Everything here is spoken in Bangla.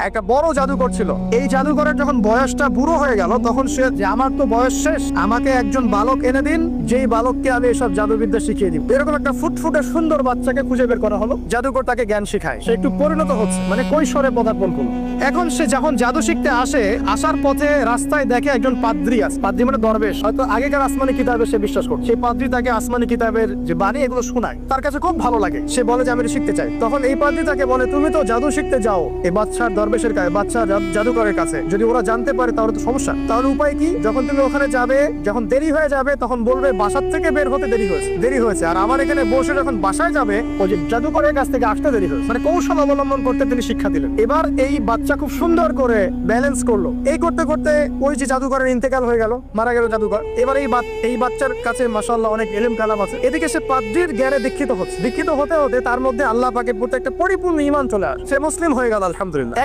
একটা বড় জাদুকর ছিল। এই জাদুকরের যখন বয়সটা বুড়ো হয়ে গেল, তখন সে যে আমার তো বয়স শেষ, আমাকে একজন বালক এনে দিন, যেই বালককে আমি এসব জাদুবিদ্যা শিখিয়ে দিব। এরকম একটা ফুটফুটে সুন্দর বাচ্চাকে খুঁজে বের করা হলো, জাদুকর তাকে জ্ঞান শেখায়। সে একটু পরিণত হচ্ছে, মানে কৈশোরে পদার্পণ করলো। এখন সে যখন জাদু শিখতে আসে, আসার পথে রাস্তায় দেখে একজন পাদ্রী আছে। পাদ্রী মানে দরবেশ, হয়তো আগেকার আসমানি কিতাবে সে বিশ্বাস করছে। সেই পাদ্রী তাকে আসমানি কিতাবের যে বাণী এগুলো শোনায়, তার কাছে খুব ভালো লাগে। সে বলে যে আমি এটা শিখতে চাই। তখন এই পাদ্রী তাকে বলে, তুমি তো জাদু শিখতে যাও এই বাচ্চার দরবেশের কাছে, বাচ্চা জাদুকরের কাছে, যদি ওরা জানতে পারে তাহলে তো সমস্যা। তাহলে উপায় কি? যখন তুমি ওখানে যাবে, যখন দেরি হয়ে যাবে, তখন বলবে বাসার থেকে বের হতে দেরি হয়েছে। আর আমার এখানে বসে যখন বাসায় যাবে, ওই যে জাদুকরের কাছ থেকে আসতে দেরি হয়েছে। মানে কৌশল অবলম্বন করতে তিনি শিক্ষা দিলেন। এবার এই বাচ্চা খুব সুন্দর করে ব্যালেন্স করলো। এই করতে করতে ওই যে জাদুকরের ইন্তেকাল হয়ে গেল, মারা গেল জাদুকর। এবার এই বাচ্চার কাছে মাশাআল্লাহ অনেক ইলম কালাম আছে। এদিকে সে পাদ্রীর জ্ঞানে দীক্ষিত হতে হতে তার মধ্যে আল্লাহ পাকের প্রতি একটা পরিপূর্ণ ঈমান চলে আসে। সে মুসলিম হয়ে গেল, আলহামদুলিল্লাহ।